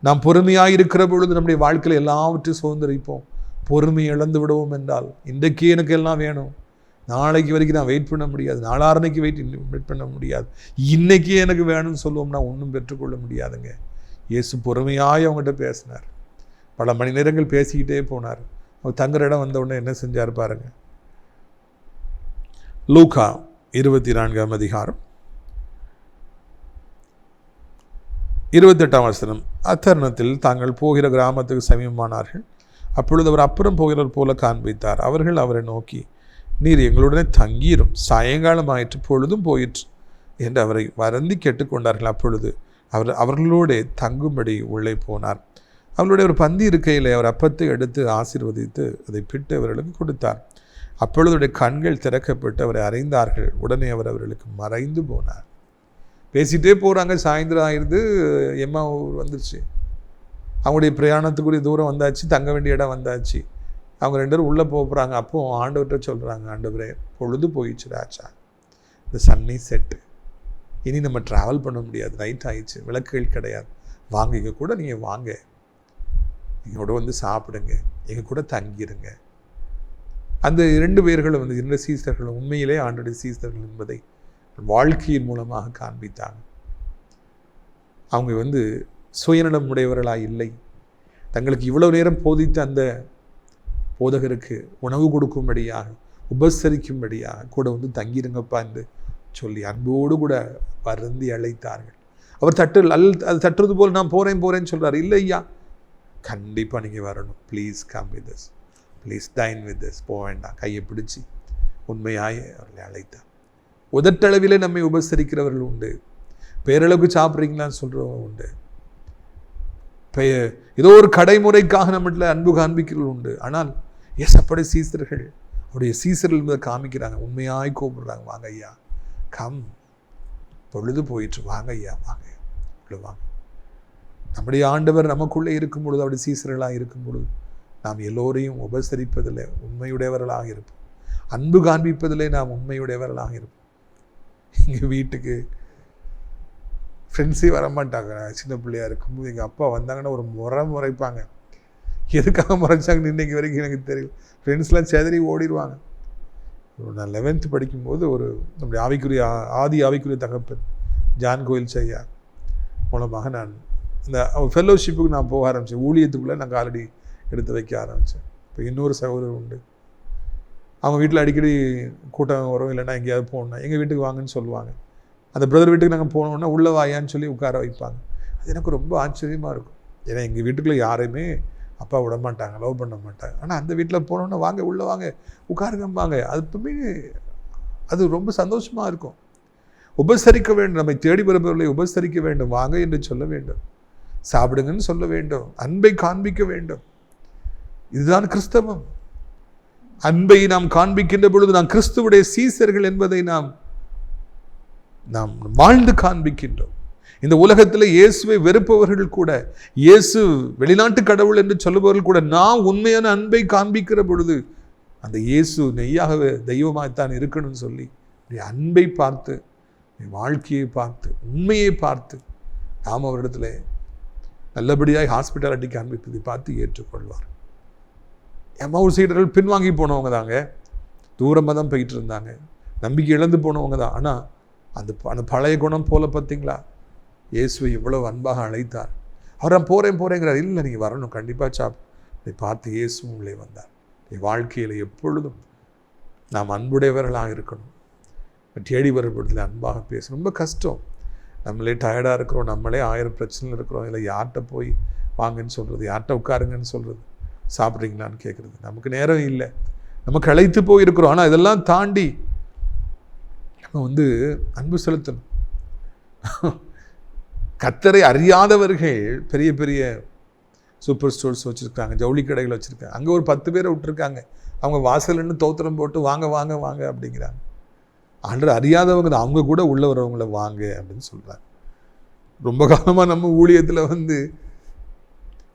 நாம் பொறுமையாக இருக்கிற பொழுது நம்முடைய வாழ்க்கையில் எல்லாவற்றையும் சுதந்திரிப்போம். பொறுமை இழந்து விடுவோம் என்றால், இன்றைக்கு எனக்கு எல்லாம் வேணும், நாளைக்கு வரைக்கும் நான் வெயிட் பண்ண முடியாது, நாளான்னைக்கு வெயிட் பண்ண முடியாது, இன்னைக்கு எனக்கு வேணும்னு சொல்லுவோம்னா ஒன்றும் பெற்றுக்கொள்ள முடியாதுங்க. இயேசு பொறுமையாய் அவங்ககிட்ட பேசினார். பல மணி நேரங்கள் பேசிக்கிட்டே போனார். அவர் தங்குற இடம் வந்த உடனே என்ன செஞ்சார் பாருங்க. லூக்கா 24ஆம் அதிகாரம் 28ஆம் வசனம். அத்தருணத்தில் தாங்கள் போகிற கிராமத்துக்கு சமீபமானார்கள். அப்பொழுது அவர் அப்புறம் போகிறவர் போல காண்பித்தார். அவர்கள் அவரை நோக்கி, நீர் எங்களுடனே தங்கீரும், சாயங்காலம் ஆயிற்று, பொழுதும் போயிற்று என்று அவரை வருந்தி கேட்டுக்கொண்டார்கள். அப்பொழுது அவர் அவர்களோட தங்கும்படி உள்ளே போனார். அவர்களுடைய ஒரு பந்தி இருக்கையில் அவர் அப்பத்தை எடுத்து ஆசீர்வதித்து அதை பிட்டு அவர்களுக்கு கொடுத்தார். அப்பொழுது அவருடைய கண்கள் திறக்கப்பட்டு அவரை அறிந்தார்கள். உடனே அவர் அவர்களுக்கு மறைந்து போனார். பேசிகிட்டே போகிறாங்க. சாயந்தரம் ஆயிடுது, எம்மா வந்துருச்சு. அவங்களுடைய பிரயாணத்துக்குரிய தூரம் வந்தாச்சு, தங்க வேண்டிய இடம் வந்தாச்சு. அவங்க 2 பேரும் உள்ளே போகிறாங்க. அப்போ ஆண்டவர்கிட்ட சொல்கிறாங்க, ஆண்டவரே பொழுது போயிடுச்சு ராஜா, இந்த சன்னி செட்டு, இனி நம்ம ட்ராவல் பண்ண முடியாது, நைட் ஆயிடுச்சு, விளக்குகள் கிடையாது, வாங்க எங்கள் கூட நீங்கள் வாங்க, எங்களோட வந்து சாப்பிடுங்க, எங்கள் கூட தங்கிடுங்க. அந்த 2 பேர்களும் வந்து 2 சீசர்களும் உண்மையிலே ஆண்டோடைய சீசர்கள் என்பதை வாழ்க்கையின் மூலமாக காண்பித்தாங்க. அவங்க வந்து சுயநலம் உடையவர்களாக இல்லை. தங்களுக்கு இவ்வளவு நேரம் போதித்த அந்த போதகருக்கு உணவு கொடுக்கும்படியாக, உபசரிக்கும்படியாக கூட வந்து தங்கிருங்கப்பா என்று சொல்லி அன்போடு கூட வருந்தி அழைத்தார்கள். அவர் அது தட்டுறது போல் நான் போகிறேன்னு சொல்கிறார். இல்லை ஐயா, கண்டிப்பாக நீங்கள் வரணும், please come with us, please time with us, போக வேண்டாம். கையை பிடிச்சி உண்மையாய் அவர்களை அழைத்தார். உதட்டளவிலே நம்மை உபசரிக்கிறவர்கள் உண்டு, பேரளவுக்கு சாப்பிட்றீங்களான்னு சொல்கிறவங்க உண்டு, ஏதோ ஒரு கடைமுறைக்காக நம்மகிட்ட அன்பு காண்பிக்கிறவர்கள் உண்டு. ஆனால் அப்படி சீசர்கள், அவருடைய சீசர்கள் என்பதை காமிக்கிறாங்க, உண்மையாய் கூப்பிடுறாங்க, வாங்க ஐயா, கம், பொழுது போயிட்டு வாங்க ஐயா, வாங்க வாங்க. நம்முடைய ஆண்டவர் நமக்குள்ளே இருக்கும் பொழுது, அவருடைய சீசர்களாக இருக்கும் பொழுது நாம் எல்லோரையும் உபசரிப்பதில் உண்மையுடையவர்களாக இருப்போம், அன்பு காண்பிப்பதிலே நாம் உண்மையுடையவர்களாக இருப்போம். எங்கள் வீட்டுக்கு ஃப்ரெண்ட்ஸே வரமாட்டாங்க. சின்ன பிள்ளையாக இருக்கும்போது எங்கள் அப்பா வந்தாங்கன்னா ஒரு முறைப்பாங்க. எதுக்காக முறைச்சாங்கன்னு இன்றைக்கு வரைக்கும் எனக்கு தெரியல. ஃப்ரெண்ட்ஸ்லாம் செதறி ஓடிடுவாங்க. நான் 11th படிக்கும்போது ஒரு நம்முடைய ஆதி ஆவிக்குரிய தகப்பன் ஜான் கோயில் செய்யா மூலமாக நான் இந்த ஃபெல்லோஷிப்புக்கு நான் போக ஆரம்பித்தேன். ஊழியத்துக்குள்ளே நான் காலடி எடுத்து வைக்க ஆரம்பித்தேன். இப்போ இன்னொரு சகோதரர் உண்டு, அவங்க வீட்டில் அடிக்கடி கூட்டம் வரும், இல்லைன்னா எங்கேயாவது போகணுன்னா எங்கள் வீட்டுக்கு வாங்கன்னு சொல்லுவாங்க. அந்த பிரதர் வீட்டுக்கு நாங்கள் போனோன்னா உள்ளே வாயான்னு சொல்லி உட்கார வைப்பாங்க. அது எனக்கு ரொம்ப ஆச்சரியமாக இருக்கும். ஏன்னா எங்கள் வீட்டுக்குள்ளே யாரையுமே அப்பா விட மாட்டாங்க, லவ் பண்ண மாட்டாங்க. ஆனால் அந்த வீட்டில் போனோன்னா வாங்க, உள்ளே வாங்க, உட்காருங்கம்பாங்க. அது எப்பவுமே அது ரொம்ப சந்தோஷமாக இருக்கும். உபசரிக்க வேண்டும், நம்மை தேடி வருபவர்களை உபசரிக்க வேண்டும், வாங்க என்று சொல்ல வேண்டும், சாப்பிடுங்கன்னு சொல்ல வேண்டும், அன்பை காண்பிக்க வேண்டும். இதுதான் கிறிஸ்தவம். அன்பை நாம் காண்பிக்கின்ற பொழுது நாம் கிறிஸ்துவுடைய சீசர்கள் என்பதை நாம் வாழ்ந்து காண்பிக்கின்றோம். இந்த உலகத்தில் இயேசுவை வெறுப்பவர்கள் கூட, இயேசு வெளிநாட்டு கடவுள் என்று சொல்லுபவர்கள் கூட, நாம் உண்மையான அன்பை காண்பிக்கிற பொழுது அந்த இயேசு நெய்யாகவே தெய்வமாகத்தான் இருக்கணும்னு சொல்லி அன்பை பார்த்து, வாழ்க்கையை பார்த்து, உண்மையை பார்த்து நாம் அவரிடத்துல நல்லபடியாக ஹாஸ்பிட்டாலிட்டி காண்பிப்பதை பார்த்து ஏற்றுக்கொள்வார். எம்மாவூர் சீடர்கள் பின்வாங்கி போனவங்க தாங்க, தூரமாக தான் போயிட்டு இருந்தாங்க, நம்பிக்கை இழந்து போனவங்க தான். ஆனால் அந்த பழைய குணம் போல பார்த்தீங்களா, இயேசுவை இவ்வளவு அன்பாக அழைத்தார். அவர் நான் போகிறேங்கிறார். இல்லை, நீங்கள் வரணும், கண்டிப்பாக இதை பார்த்து இயேசு உள்ளே வந்தார். வாழ்க்கையில் எப்பொழுதும் நாம் அன்புடையவர்களாக இருக்கணும். தேடி வரப்படுறதுல அன்பாக பேசணும். ரொம்ப கஷ்டம். நம்மளே டயர்டாக இருக்கிறோம், நம்மளே 1000 பிரச்சனைகள் இருக்கிறோம். இல்லை யார்கிட்ட போய் வாங்கன்னு சொல்கிறது, யார்கிட்ட உட்காருங்கன்னு சொல்கிறது, சாப்பிட்றீங்களான்னு கேட்குறது, நமக்கு நேரம் இல்லை, நமக்கு அழைத்து போயிருக்கிறோம். ஆனால் இதெல்லாம் தாண்டி நம்ம வந்து அன்பு செலுத்தணும். கர்த்தரை அறியாதவர்கள் பெரிய பெரிய சூப்பர் ஸ்டோர்ஸ் வச்சுருக்காங்க, ஜவுளி கடைகள் வச்சுருக்காங்க. அங்கே ஒரு 10 பேரை விட்டுருக்காங்க. அவங்க வாசல்னு தோத்திரம் போட்டு வாங்க வாங்க வாங்க அப்படிங்கிறாங்க. ஆண்டவர் அறியாதவங்க தான், அவங்க கூட உள்ள வரவங்கள வாங்க அப்படின்னு சொல்கிறாங்க. ரொம்ப காலமாக நம்ம ஊழியத்தில் வந்து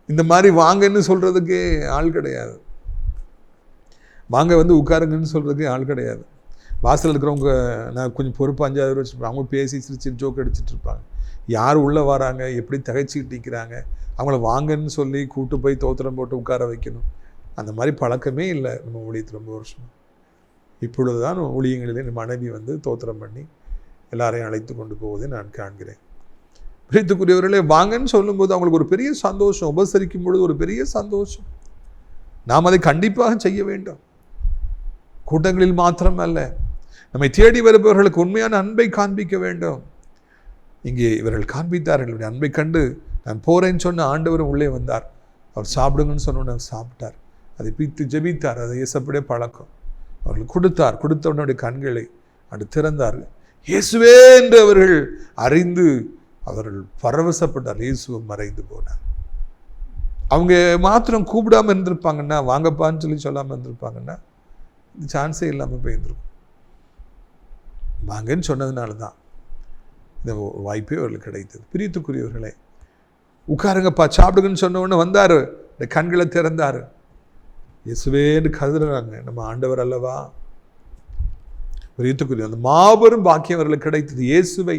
இந்த மாதிரி வாங்கன்னு சொல்கிறதுக்கே ஆள் கிடையாது, வாங்க வந்து உட்காருங்கன்னு சொல்கிறதுக்கே ஆள் கிடையாது. வாசல் இருக்கிறவங்க நான் கொஞ்சம் பொறுப்பு 5000 வச்சுருப்பேன், அவங்க பேசி சிரிச்சு ஜோக் அடிச்சுட்டு இருப்பாங்க. யார் உள்ளே வராங்க, எப்படி தகைச்சிக்கிட்டு நிற்கிறாங்க, அவங்கள வாங்கன்னு சொல்லி கூட்டு போய் தோத்திரம் போட்டு உட்கார வைக்கணும். அந்த மாதிரி பழக்கமே இல்லை நம்ம ஊழியத்தில் ரொம்ப வருஷம். இப்பொழுது தான் ஊழியங்களிலே மனைவி வந்து தோத்திரம் பண்ணி எல்லாரையும் அழைத்து கொண்டு போவதை நான் காண்கிறேன். பிரித்துக்குரியவர்களே, வாங்கன்னு சொல்லும்போது அவங்களுக்கு ஒரு பெரிய சந்தோஷம், உபசரிக்கும் பொழுது ஒரு பெரிய சந்தோஷம். நாம் அதை கண்டிப்பாக செய்ய வேண்டும். கூட்டங்களில் மாத்திரம் அல்ல, நம்மை தேடி வருபவர்களுக்கு உண்மையான அன்பை காண்பிக்க வேண்டும். இங்கே இவர்கள் காண்பித்தார்கள். அன்பை கண்டு நான் போகிறேன்னு சொன்ன ஆண்டவரும் உள்ளே வந்தார். அவர் சாப்பிடுங்கன்னு சொன்னோன்னு அவர் சாப்பிட்டார். அதை பித்து ஜெபித்தார். அதை இயேசுப்படியே பழக்கம். அவர்கள் கொடுத்தவனுடைய கண்களை அது திறந்தார். இயேசுவே என்று அவர்கள் அறிந்து அவர்கள் பரவசப்பட்டார். இயேசுவும் மறைந்து போனார். அவங்க மாத்திரம் கூப்பிடாமல் இருந்திருப்பாங்கன்னா, வாங்கப்பான்னு சொல்லி சொல்லாமல் இருந்திருப்பாங்கன்னா இந்த சான்ஸே இல்லாமல் போயிருந்திருக்கும். வாங்கன்னு சொன்னதுனால தான் இந்த வாய்ப்பே அவர்களுக்கு கிடைத்தது. பிரியத்துக்குரியவர்களே, உட்காருங்கப்பா சாப்பிடுங்கன்னு சொன்ன உடனே வந்தார், இந்த கண்களை திறந்தார். இயேசுவேன்னு கதறுறாங்க. நம்ம ஆண்டவர் அல்லவா? பிரியத்துக்குரிய அந்த மாபெரும் பாக்கியம் அவர்களுக்கு கிடைத்தது. இயேசுவை,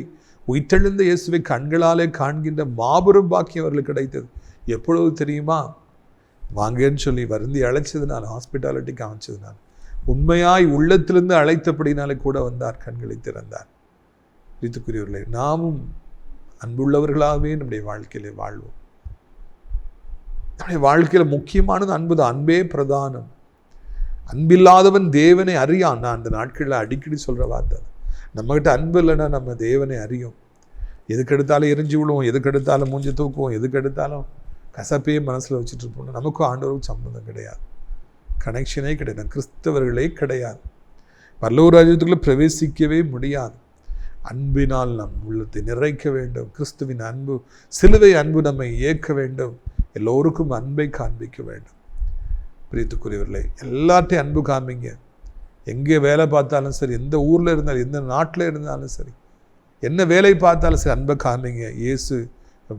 உயிர்த்தெழுந்த இயேசுவை கண்களாலே காண்கின்ற மாபெரும் பாக்கியம் அவர்களுக்கு கிடைத்தது. எப்பொழுது தெரியுமா? வாங்கன்னு சொல்லி வருந்தி அழைச்சதுனால, ஹாஸ்பிட்டாலிட்டிக்கு அமைச்சதுனால, உண்மையாய் உள்ளத்திலிருந்து அழைத்தபடினாலே கூட வந்தார், கண்களை திறந்தார். பிரியத்துக்குரியவர்களே, நாமும் அன்புள்ளவர்களாகவே நம்முடைய வாழ்க்கையிலே வாழ்வோம். நம்முடைய வாழ்க்கையில் முக்கியமானது அன்பு தான். அன்பே பிரதானம். அன்பில்லாதவன் தேவனை அறியான். நான் அந்த நாட்களில் அடிக்கடி சொல்கிற வார்த்தை. நம்மகிட்ட அன்பு இல்லைன்னா நம்ம தேவனை அறியும். எதுக்கு எடுத்தாலும் எரிஞ்சு விடுவோம், எதுக்கு எடுத்தாலும் மூஞ்சி தூக்குவோம், எதுக்கு எடுத்தாலும் கசப்பையே மனசில் வச்சுட்டு இருப்போம். நமக்கும் ஆண்டவருக்கும் சம்பந்தம் கிடையாது, கனெக்ஷனே கிடையாது, கிறிஸ்தவர்களே கிடையாது. பரலோக ராஜ்யத்துக்குள்ளே பிரவேசிக்கவே முடியாது. அன்பினால் நம் உள்ளத்தை நிறைக்க வேண்டும். கிறிஸ்துவின் அன்பு, சிலுவை அன்பு நம்மை இயக்க வேண்டும். எல்லோருக்கும் அன்பை காண்பிக்க வேண்டும். பிரியத்துக்குரியவர்களே, எல்லாத்தையும் அன்பு காண்பிங்க. எங்கே வேலை பார்த்தாலும் சரி, எந்த ஊரில் இருந்தாலும், எந்த நாட்டில் இருந்தாலும் சரி, என்ன வேலை பார்த்தாலும் சரி, அன்பை காண்பிங்க. இயேசு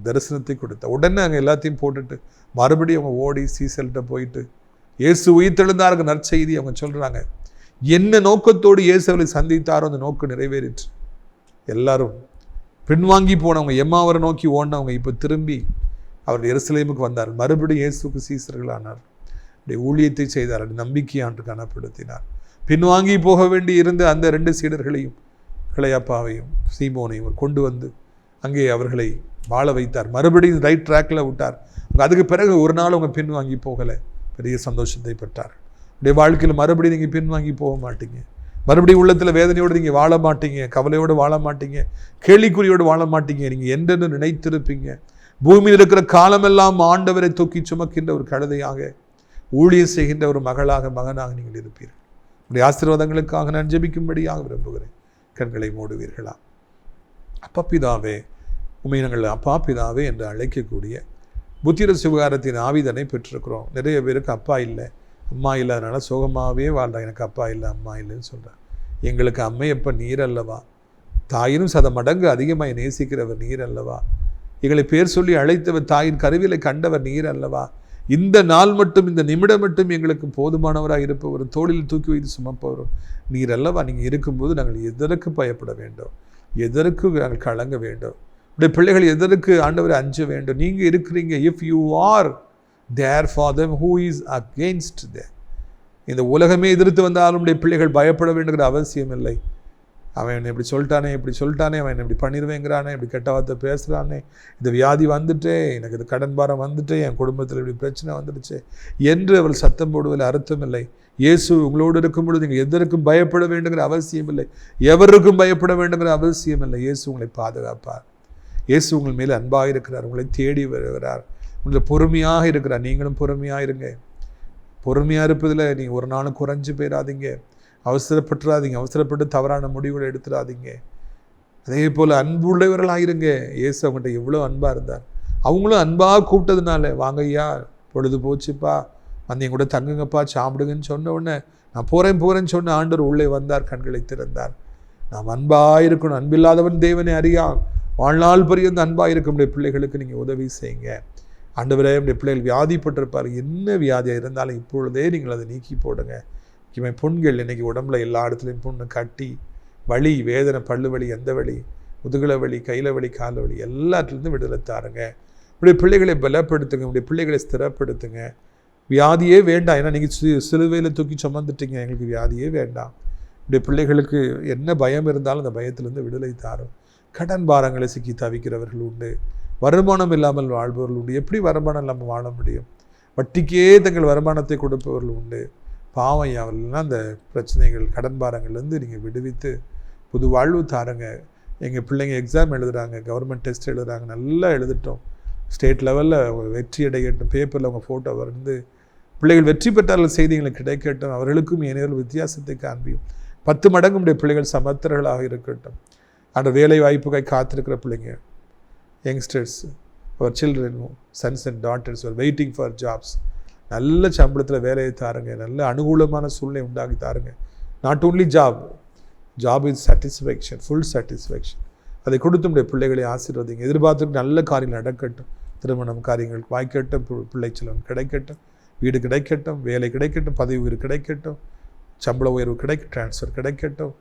தரிசனத்தை கொடுத்த உடனே அங்கே எல்லாத்தையும் போட்டுட்டு மறுபடியும் அவங்க ஓடி சீசல்கிட்ட போயிட்டு இயேசு உயிர்த்தெழுந்தாருக்கு நற்செய்தி அவங்க சொல்கிறாங்க. என்ன நோக்கத்தோடு இயேசு அவளை சந்தித்தாரோ அந்த நோக்கம் நிறைவேறிற்று. எல்லாரும் பின்வாங்கி போனவங்க, எம்மாவரை நோக்கி ஓடினவங்க இப்போ திரும்பி அவர் எருசலேமுக்கு வந்தார். மறுபடியும் இயேசுக்கு சீசர்களானார். ஊழியத்தை செய்தார், நம்பிக்கையாண்டு கனப்படுத்தினார். பின்வாங்கி போக வேண்டி இருந்த அந்த 2 சீடர்களையும், கிளையாப்பாவையும் சீமோனையும் கொண்டு வந்து அங்கே அவர்களை வாழ வைத்தார். மறுபடியும் ரைட் ட்ராக்கில் விட்டார். அதுக்கு பிறகு ஒரு நாள் அவங்க பின்வாங்கி போகலை, பெரிய சந்தோஷத்தை பெற்றார். உடைய வாழ்க்கையில் மறுபடியும் நீங்கள் பின்வாங்கி போக மாட்டீங்க. மறுபடியும் உள்ளத்தில் வேதனையோடு நீங்கள் வாழ மாட்டீங்க, கவலையோடு வாழ மாட்டீங்க, கேள்விக்குறியோடு வாழ மாட்டீங்க. நீங்கள் என்றென்று நினைத்திருப்பீங்க. பூமியில் இருக்கிற காலமெல்லாம் ஆண்டவரை தூக்கி சுமக்கின்ற ஒரு கழுதையாக, ஊழியம் செய்கின்ற ஒரு மகளாக, மகனாக நீங்கள் இருப்பீர்கள். உடைய ஆசீர்வாதங்களுக்காக நான் ஜெபிக்கும்படியாக விரும்புகிறேன். கண்களை மூடுவீர்களா? அப்பா பிதாவே, உண்மை நாங்கள் அப்பா பிதாவே என்று அழைக்கக்கூடிய புத்திர சுகாரத்தின் ஆவிதனை பெற்றிருக்கிறோம். நிறைய பேருக்கு அப்பா இல்லை, அம்மா இல்லை, அதனால் சோகமாகவே வாழ்றா. எனக்கு அப்பா இல்லை, அம்மா இல்லைன்னு சொல்கிறேன். எங்களுக்கு அம்மையப்ப நீர் அல்லவா? தாயினும் 100 மடங்கு அதிகமாக நேசிக்கிறவர் நீர் அல்லவா? எங்களை பேர் சொல்லி அழைத்தவர், தாயின் கருவிலை கண்டவர் நீர் அல்லவா? இந்த நாள் மட்டும், இந்த நிமிடம் மட்டும் எங்களுக்கு போதுமானவராக இருப்பவர், தோளில் தூக்கி வைத்து சுமப்பவரும் நீர் அல்லவா? நீங்கள் இருக்கும்போது நாங்கள் எதற்கு பயப்பட வேண்டும்? எதற்கு நாங்கள் கலங்க வேண்டும்? உடைய பிள்ளைகள் எதற்கு ஆண்டவரை அஞ்ச வேண்டும்? நீங்கள் இருக்கிறீங்க. If you are there for them, who is against them? இந்த உலகமே எதிர்த்து வந்தாலும் உடைய பிள்ளைகள் பயப்பட வேண்டுங்கிற அவசியம் இல்லை. அவன் இப்படி சொல்லிட்டானே, இப்படி சொல்லிட்டானே, அவன் இப்படி பண்ணிடுவேங்கிறானே, இப்படி கெட்ட வார்த்தை பேசுகிறானே, இந்த வியாதி வந்துட்டே, எனக்கு இது கடன் பாரம் வந்துட்டே, என் குடும்பத்தில் இப்படி பிரச்சனை வந்துடுச்சு என்று அவள் சத்தம் போடுவதில் அர்த்தம் இல்லை. இயேசு உங்களோடு இருக்கும் பொழுது நீங்கள் எதற்கும் பயப்பட வேண்டுங்கிற அவசியம் இல்லை, எவருக்கும் பயப்பட வேண்டுங்கிற அவசியம் இல்லை. இயேசு உங்களை பாதுகாப்பார். இயேசு உங்கள் மேலே அன்பாக இருக்கிறார், உங்களை தேடி வருகிறார், உங்களை பொறுமையாக இருக்கிறார். நீங்களும் பொறுமையாக இருங்க. பொறுமையாக இருப்பதில் நீங்கள் ஒரு நாளும் குறைஞ்சு போயிடாதீங்க, அவசரப்பட்டுறாதீங்க, அவசரப்பட்டு தவறான முடிவுகளை எடுத்துடாதீங்க. அதே போல் அன்புள்ளவர்களாக இருங்க. இயேசு அவங்கள்ட்ட எவ்வளோ அன்பாக இருந்தார். அவங்களும் அன்பாக கூப்பிட்டதுனால, வாங்க ஐயா பொழுது போச்சுப்பா, வந்து என் கூட தங்குங்கப்பா, சாப்பிடுங்கன்னு சொன்ன உடனே நான் போகிறேன்னு சொன்ன ஆண்டவர் உள்ளே வந்தார், கண்களை திறந்தார். நாம் அன்பாக இருக்கணும். அன்பில்லாதவன் தேவனை அறியான். வாழ்நாள் பரியந்த அன்பாக இருக்க முடிய பிள்ளைகளுக்கு நீங்கள் உதவி செய்யுங்க. ஆண்டவரே, நம்முடைய பிள்ளைகள் வியாதிப்பட்டிருப்பார். என்ன வியாதியாக இருந்தாலும் இப்பொழுதே நீங்கள் அதை நீக்கி போடுங்க. முக்கியமாக புண்கள், இன்றைக்கி உடம்புல எல்லா இடத்துலையும் புண்ணு, கட்டி, வலி, வேதனை, பல்லு வலி, எந்த வலி, முதுகுல வலி, கையில் வலி, காலில் வலி, எல்லாத்துலேருந்து விடுதலை தாருங்க. இப்படி பிள்ளைகளை பலப்படுத்துங்க, இப்படி பிள்ளைகளை ஸ்திரப்படுத்துங்க. வியாதியே வேண்டாம், ஏன்னா நீங்கள் சிலுவையில் தூக்கி சுமந்துட்டீங்க, எங்களுக்கு வியாதியே வேண்டாம். இப்படி பிள்ளைகளுக்கு என்ன பயம் இருந்தாலும் அந்த பயத்திலேருந்து விடுதலை தாரும். கடன் பாரங்களை சிக்கி தவிக்கிறவர்கள் உண்டு, வருமானம் இல்லாமல் வாழ்பவர்கள் உண்டு. எப்படி வருமானம் இல்லாமல் வாழ முடியும்? வட்டிக்கே தங்கள் வருமானத்தை கொடுப்பவர்கள் உண்டு. பாவம் அவர்கள்லாம் அந்த பிரச்சனைகள், கடன் பாரங்கள்லேருந்து நீங்கள் விடுவித்து புது வாழ்வு தாருங்க. எங்கள் பிள்ளைங்க எக்ஸாம் எழுதுகிறாங்க, கவர்மெண்ட் டெஸ்ட் எழுதுகிறாங்க, நல்லா எழுதிட்டோம், ஸ்டேட் லெவலில் வெற்றி அடையட்டும், பேப்பரில் அவங்க ஃபோட்டோ வந்து பிள்ளைகள் வெற்றி பெற்றார்கள் செய்திகளுக்கு கிடைக்கட்டும், அவர்களுக்கும் ஏனையோர் வித்தியாசத்தை காண்பியும். 10 மடங்கு நம்முடைய பிள்ளைகள் சமர்த்தர்களாக இருக்கட்டும். அந்த வேலை வாய்ப்புக்காக காத்திருக்கிற பிள்ளைங்க, youngsters, our children, sons and daughters are waiting for jobs, நல்ல சம்பளத்தில் வேலையை தாருங்க, நல்ல அனுகூலமான சூழ்நிலை உண்டாக்கி தாருங்க. Not only job is satisfaction, full satisfaction. அதை கொடுத்து நம்முடைய பிள்ளைகளை ஆசீர்வதிங்க. எதிர்பார்த்துட்டு நல்ல காரியம் நடக்கட்டும். திருமணம் காரியங்கள் வாய்க்கட்டும், பிள்ளை செல்வம் கிடைக்கட்டும், வீடு கிடைக்கட்டும், வேலை கிடைக்கட்டும், பதவி உயர்வு கிடைக்கட்டும், சம்பள உயர்வு ட்ரான்ஸ்ஃபர் கிடைக்கட்டும்,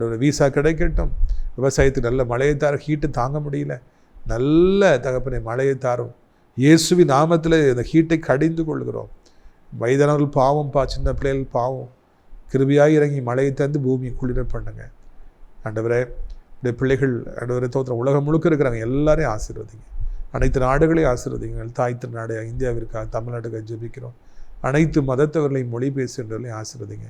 ஒரு வீசா கிடைக்கட்டும். விவசாயத்துக்கு நல்ல மழையை தார, ஹீட்டு தாங்க முடியல, நல்ல தகப்பனை மழையை தாரும். இயேசுவின் நாமத்தில் இந்த ஹீட்டை கடிந்து கொள்கிறோம். வயதானவர்கள் பாவம்ப்பா, சின்ன பிள்ளைகள் பாவம், கிருபியாய் இறங்கி மழையை தந்து பூமியை குளிர பண்ணுங்க ஆண்டவரே. இந்த பிள்ளைகள் ஆண்டவரே தோத்திரம் உலகம் முழுக்க இருக்கிறாங்க, எல்லாரையும் ஆசீர்வதிங்க. அனைத்து நாடுகளையும் ஆசீர்வதிங்க. தாய் திருநாடு இந்தியாவிற்காக, தமிழ்நாட்டுக்காக ஜெபிக்கிறோம். அனைத்து மதத்தவர்களையும் மொழி பேசுகின்றவர்களையும் ஆசீர்வதிங்க.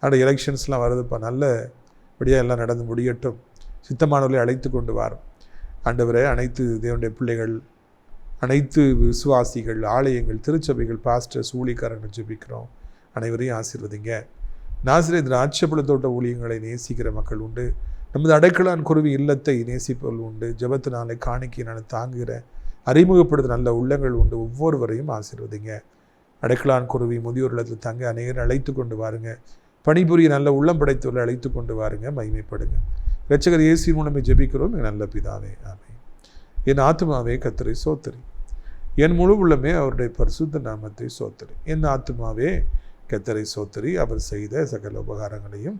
ஆனால் எலெக்ஷன்ஸ்லாம் வருதுப்பா, நல்லபடியாக எல்லாம் நடந்து முடியட்டும். சித்தமானவர்களை அழைத்து கொண்டு வரோம் ஆண்டவரே. அனைத்து தேவனுடைய பிள்ளைகள், அனைத்து விசுவாசிகள், ஆலயங்கள், திருச்சபைகள், பாஸ்டர்ஸ், ஊழியக்காரர்கள் ஜெபிக்கிறோம். அனைவரையும் ஆசீர்வதிங்க. நாசரேத் திராட்சைப்பழத்தோட்ட ஊழியங்களை நேசிக்கிற மக்கள் உண்டு. நமது அடைக்கலான் குருவி இல்லத்தை நேசிப்பவர்கள் உண்டு. ஜெபத்தினாலே காணிக்கையினால தாங்குகிற அறிமுகப்படுத்த நல்ல உள்ளங்கள் உண்டு. ஒவ்வொருவரையும் ஆசீர்வதிங்க. அடைக்கலான் குருவி முதியோர் இல்லத்தில் தங்க அநேகரை அழைத்து கொண்டு வாருங்க. பணிபுரிய நல்ல உள்ளம் படைத்தவர்களை அழைத்து கொண்டு வாருங்க. மகிமைப்படுங்க. இரட்சகர் இயேசுவின் மூலமே ஜெபிக்கிறோம் நல்ல பிதாவே, ஆமென். என் ஆத்துமாவே கர்த்தரை சோத்தரி, என் முழு உள்ளமே அவருடைய பரிசுத்த நாமத்தை சோத்தரி. என் ஆத்துமாவே கர்த்தரை சோத்தரி, அவர் செய்த சகல உபகாரங்களையும்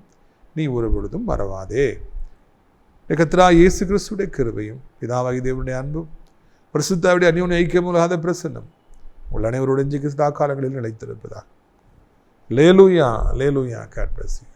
நீ ஒரு பொழுதும் மறவாதே. கர்த்தராகிய இயேசு கிறிஸ்துவின் கிருபையும் பிதாவாகிய தேவனுடைய அன்பும் பரிசுத்தாவிடைய அந்யோன்ய ஐக்கியமில்லாத பிரசன்னம் உங்கள் அனைவருடன் சதா காலங்களில் நிலைத்திருப்பதாக. அல்லேலூயா, அல்லேலூயா. God bless you.